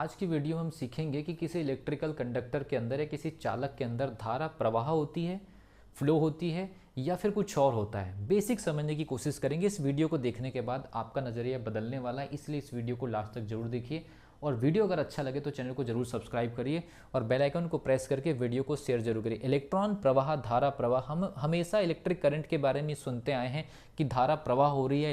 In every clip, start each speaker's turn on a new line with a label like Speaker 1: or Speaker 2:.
Speaker 1: आज की वीडियो हम सीखेंगे कि किसी इलेक्ट्रिकल कंडक्टर के अंदर या किसी चालक के अंदर धारा प्रवाह होती है, फ्लो होती है या फिर कुछ और होता है। बेसिक समझने की कोशिश करेंगे। इस वीडियो को देखने के बाद आपका नज़रिया बदलने वाला है, इसलिए इस वीडियो को लास्ट तक जरूर देखिए। और वीडियो अगर अच्छा लगे तो चैनल को जरूर सब्सक्राइब करिए और बेल आइकन को प्रेस करके वीडियो को शेयर जरूर करिए। इलेक्ट्रॉन प्रवाह, धारा प्रवाह, हम हमेशा इलेक्ट्रिक करंट के बारे में सुनते आए हैं कि धारा प्रवाह हो रही है,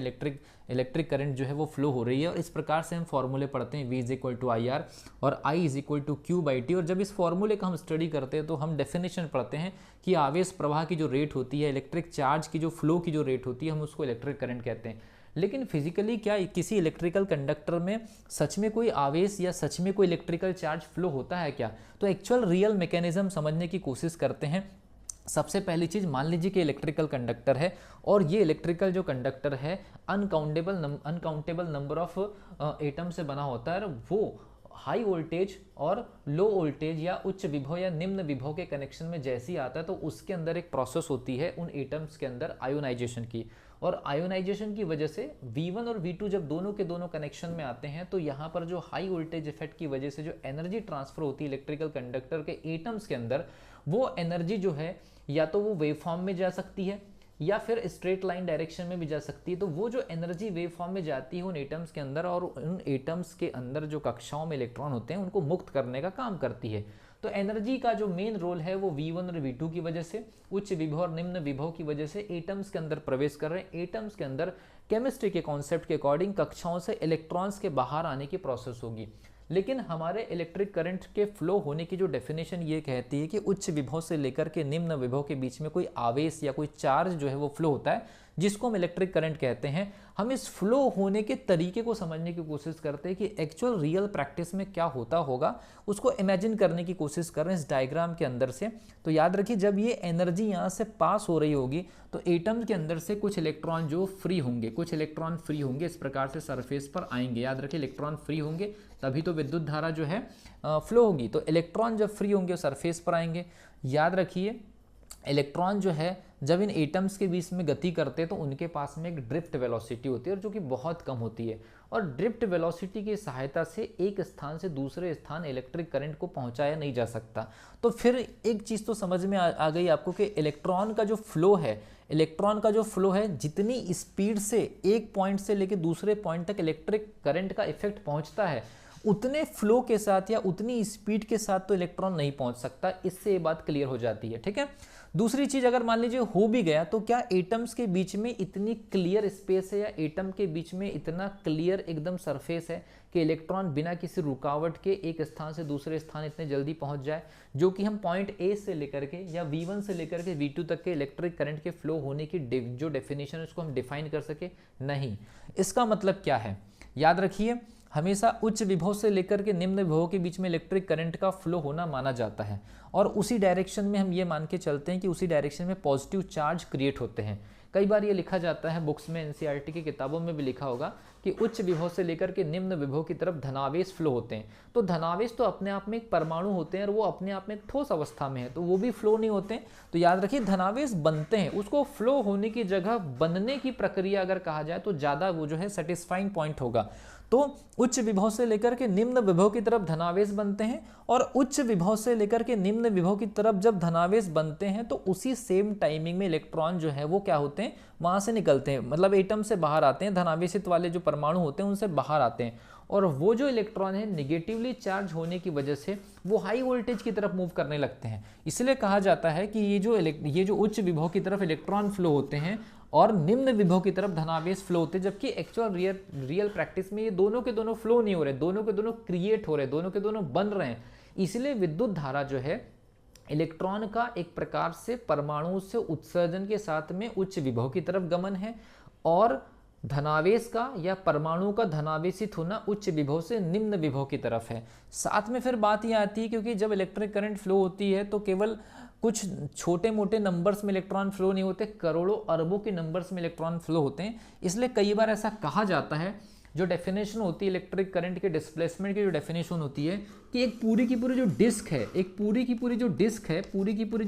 Speaker 1: इलेक्ट्रिक करंट जो है वो फ्लो हो रही है। और इस प्रकार से हम फॉर्मूले पढ़ते हैं, V is equal to I R और I is equal to Q by T. और जब इस फॉर्मूले का हम स्टडी करते हैं तो हम डेफिनेशन पढ़ते हैं कि आवेश प्रवाह की जो रेट होती है, इलेक्ट्रिक चार्ज की जो फ्लो की जो रेट होती है, हम उसको इलेक्ट्रिक करंट कहते हैं। लेकिन फिजिकली क्या किसी इलेक्ट्रिकल कंडक्टर में सच में कोई आवेश या सच में कोई इलेक्ट्रिकल चार्ज फ्लो होता है क्या? तो एक्चुअल रियल मैकेनिज्म समझने की कोशिश करते हैं। सबसे पहली चीज, मान लीजिए कि इलेक्ट्रिकल कंडक्टर है और ये इलेक्ट्रिकल जो कंडक्टर है अनकाउंटेबल नंबर ऑफ एटम से बना होता है। वो हाई वोल्टेज और लो वोल्टेज या उच्च विभव या निम्न विभव के कनेक्शन में जैसे ही आता है तो उसके अंदर एक प्रोसेस होती है उन एटम्स के अंदर आयोनाइजेशन की। और आयोनाइजेशन की वजह से V1 और V2 जब दोनों के दोनों कनेक्शन में आते हैं तो यहाँ पर जो हाई वोल्टेज इफेक्ट की वजह से जो एनर्जी ट्रांसफर होती है इलेक्ट्रिकल कंडक्टर के एटम्स के अंदर, वो एनर्जी जो है या तो वो वेव फॉर्म में जा सकती है या फिर स्ट्रेट लाइन डायरेक्शन में भी जा सकती है। तो वो जो एनर्जी वेव फॉर्म में जाती है उन एटम्स के अंदर और उन एटम्स के अंदर जो कक्षाओं में इलेक्ट्रॉन होते हैं उनको मुक्त करने का काम करती है। तो एनर्जी का जो मेन रोल है वो V1 और V2 की वजह से, उच्च विभव और निम्न विभव की वजह से एटम्स के अंदर प्रवेश कर रहे हैं। एटम्स के अंदर केमिस्ट्री के कॉन्सेप्ट के अकॉर्डिंग कक्षाओं से इलेक्ट्रॉन्स के बाहर आने की प्रोसेस होगी। लेकिन हमारे इलेक्ट्रिक करंट के फ्लो होने की जो डेफिनेशन ये कहती है कि उच्च विभव से लेकर के निम्न विभव के बीच में कोई आवेश या कोई चार्ज जो है वो फ्लो होता है, जिसको हम इलेक्ट्रिक करंट कहते हैं। हम इस फ्लो होने के तरीके को समझने की कोशिश करते हैं कि एक्चुअल रियल प्रैक्टिस में क्या होता होगा, उसको इमेजिन करने की कोशिश कर रहे हैं इस डायग्राम के अंदर से। तो याद रखिए, जब ये एनर्जी यहाँ से पास हो रही होगी तो एटम के अंदर से कुछ इलेक्ट्रॉन जो फ्री होंगे, इस प्रकार से सरफेस पर आएंगे। याद रखिए, इलेक्ट्रॉन फ्री होंगे तभी तो विद्युत धारा जो है फ्लो होगी। तो इलेक्ट्रॉन जब फ्री होंगे सरफेस पर आएंगे। याद रखिए, इलेक्ट्रॉन जो है जब इन एटम्स के बीच में गति करते हैं तो उनके पास में एक ड्रिफ्ट वेलोसिटी होती है और जो कि बहुत कम होती है। और ड्रिफ्ट वेलोसिटी की सहायता से एक स्थान से दूसरे स्थान इलेक्ट्रिक करंट को पहुंचाया नहीं जा सकता। तो फिर एक चीज़ तो समझ में आ गई आपको कि इलेक्ट्रॉन का जो फ्लो है जितनी स्पीड से एक पॉइंट से लेकर दूसरे पॉइंट तक इलेक्ट्रिक करंट का इफेक्ट पहुंचता है, उतने फ्लो के साथ या उतनी स्पीड के साथ तो इलेक्ट्रॉन नहीं पहुंच सकता। इससे ये बात क्लियर हो जाती है। ठीक है। दूसरी चीज, अगर मान लीजिए हो भी गया तो क्या एटम्स के बीच में इतनी क्लियर स्पेस है या एटम के बीच में इतना क्लियर एकदम सरफेस है कि इलेक्ट्रॉन बिना किसी रुकावट के एक स्थान से दूसरे स्थान इतने जल्दी पहुंच जाए, जो कि हम पॉइंट ए से लेकर के या V1 से लेकर के V2 तक के इलेक्ट्रिक करंट के फ्लो होने की जो डेफिनेशन है उसको हम डिफाइन कर सके? नहीं। इसका मतलब क्या है? याद रखिए, हमेशा उच्च विभव से लेकर के निम्न विभव के बीच में इलेक्ट्रिक करंट का फ्लो होना माना जाता है और उसी डायरेक्शन में हम ये मान के चलते हैं कि उसी डायरेक्शन में पॉजिटिव चार्ज क्रिएट होते हैं। कई बार ये लिखा जाता है बुक्स में, एनसीईआरटी की किताबों में भी लिखा होगा कि उच्च विभव से लेकर के निम्न विभव की तरफ धनावेश फ्लो होते हैं। तो धनावेश तो अपने आप में एक परमाणु होते हैं और वो अपने आप में एक ठोस अवस्था में है, तो वो भी फ्लो नहीं होते हैं। तो याद रखिए, धनावेश बनते हैं, उसको फ्लो होने की जगह बनने की प्रक्रिया अगर कहा जाए तो ज़्यादा वो जो है सेटिस्फाइंग पॉइंट होगा। तो उच्च विभव से लेकर के निम्न विभव की तरफ धनावेश बनते हैं और उच्च विभव से लेकर के निम्न विभव की तरफ जब धनावेश बनते हैं तो उसी सेम टाइमिंग में इलेक्ट्रॉन जो है वो क्या होते हैं, वहां से निकलते हैं, मतलब एटम से बाहर आते हैं। धनावेशित वाले जो परमाणु होते हैं उनसे बाहर आते हैं और वो जो इलेक्ट्रॉन है निगेटिवली चार्ज होने की वजह से वो हाई वोल्टेज की तरफ मूव करने लगते हैं। इसलिए कहा जाता है कि ये जो उच्च विभव की तरफ इलेक्ट्रॉन फ्लो होते हैं और निम्न विभव की तरफ धनावेश फ्लो होते हैं, जबकि एक्चुअल रियल प्रैक्टिस में ये दोनों के दोनों फ्लो नहीं हो रहे, दोनों के दोनों क्रिएट हो रहे, दोनों के दोनों बन रहे हैं। इसलिए विद्युत धारा जो है इलेक्ट्रॉन का एक प्रकार से परमाणु से उत्सर्जन के साथ में उच्च विभव की तरफ गमन है और धनावेश का या परमाणु का धनावेशित होना उच्च विभव से निम्न विभव की तरफ है। साथ में फिर बात यह आती है, क्योंकि जब इलेक्ट्रिक करंट फ्लो होती है तो केवल कुछ छोटे मोटे नंबर्स में इलेक्ट्रॉन फ्लो नहीं होते, करोड़ों अरबों के नंबर्स में इलेक्ट्रॉन फ्लो होते हैं। इसलिए कई बार ऐसा कहा जाता है, जो डेफिनेशन होती है इलेक्ट्रिक करंट के डिस्प्लेसमेंट की जो डेफिनेशन होती है कि एक पूरी की पूरी जो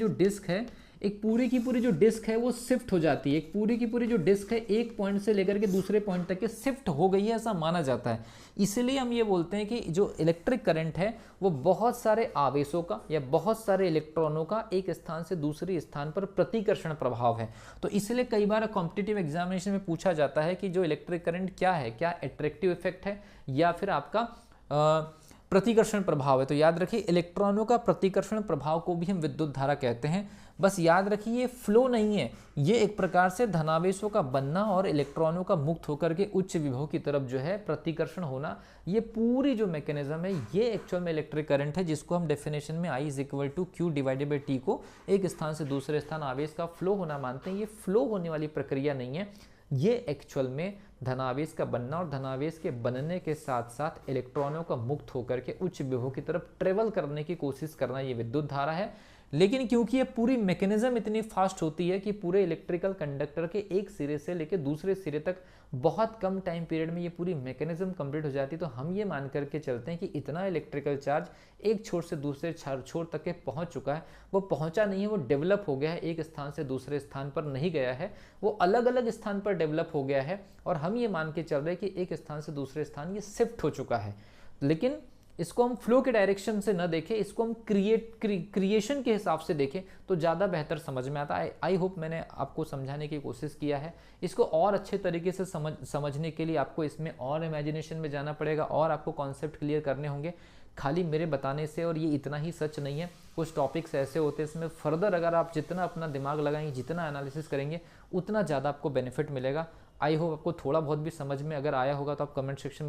Speaker 1: डिस्क है एक पूरी की पूरी जो डिस्क है वो शिफ्ट हो जाती है, एक पूरी की पूरी जो डिस्क है एक पॉइंट से लेकर के दूसरे पॉइंट तक के शिफ्ट हो गई है, ऐसा माना जाता है। इसलिए हम ये बोलते हैं कि जो इलेक्ट्रिक करंट है वो बहुत सारे आवेशों का या बहुत सारे इलेक्ट्रॉनों का एक स्थान से दूसरे स्थान पर प्रतिकर्षण प्रभाव है। तो इसलिए कई बार कॉम्पिटिटिव एग्जामिनेशन में पूछा जाता है कि जो इलेक्ट्रिक करंट क्या है, क्या अट्रैक्टिव इफेक्ट है या फिर आपका प्रतिकर्षण प्रभाव है। तो याद रखिए इलेक्ट्रॉनों का प्रतिकर्षण प्रभाव को भी हम विद्युत धारा कहते हैं। बस याद रखिए ये फ्लो नहीं है, ये एक प्रकार से धनावेशों का बनना और इलेक्ट्रॉनों का मुक्त होकर के उच्च विभव की तरफ जो है प्रतिकर्षण होना, ये पूरी जो मैकेनिज्म है ये एक्चुअल में इलेक्ट्रिक करंट है, जिसको हम डेफिनेशन में I = Q / T को एक स्थान से दूसरे स्थान आवेश का फ्लो होना मानते हैं। ये फ्लो होने वाली प्रक्रिया नहीं है, ये एक्चुअल में धनावेश का बनना और धनावेश के बनने के साथ साथ इलेक्ट्रॉनों का मुक्त होकर के उच्च विभव की तरफ ट्रेवल करने की कोशिश करना, ये विद्युत धारा है। लेकिन क्योंकि ये पूरी मैकेनिज्म इतनी फास्ट होती है कि पूरे इलेक्ट्रिकल कंडक्टर के एक सिरे से लेकर दूसरे सिरे तक बहुत कम टाइम पीरियड में ये पूरी मैकेनिज्म कंप्लीट हो जाती है, तो हम ये मान करके चलते हैं कि इतना इलेक्ट्रिकल चार्ज एक छोर से दूसरे छोर तक के पहुंच चुका है। वो पहुंचा नहीं है, वो डेवलप हो गया है, एक स्थान से दूसरे स्थान पर नहीं गया है, वो अलग अलग स्थान पर डेवलप हो गया है और हम ये मान के चल रहे हैं कि एक स्थान से दूसरे स्थान ये शिफ्ट हो चुका है। लेकिन इसको हम फ्लो के डायरेक्शन से न देखें, इसको हम क्रिएशन के हिसाब से देखें तो ज़्यादा बेहतर समझ में आता है। आई होप मैंने आपको समझाने की कोशिश किया है। इसको और अच्छे तरीके से समझने के लिए आपको इसमें और इमेजिनेशन में जाना पड़ेगा और आपको कॉन्सेप्ट क्लियर करने होंगे खाली मेरे बताने से। और ये इतना ही सच नहीं है, कुछ टॉपिक्स ऐसे होते हैं इसमें फर्दर अगर आप जितना अपना दिमाग लगाएंगे, जितना एनालिसिस करेंगे, उतना ज़्यादा आपको बेनिफिट मिलेगा। आई होप आपको थोड़ा बहुत भी समझ में अगर आया होगा तो आप कमेंट सेक्शन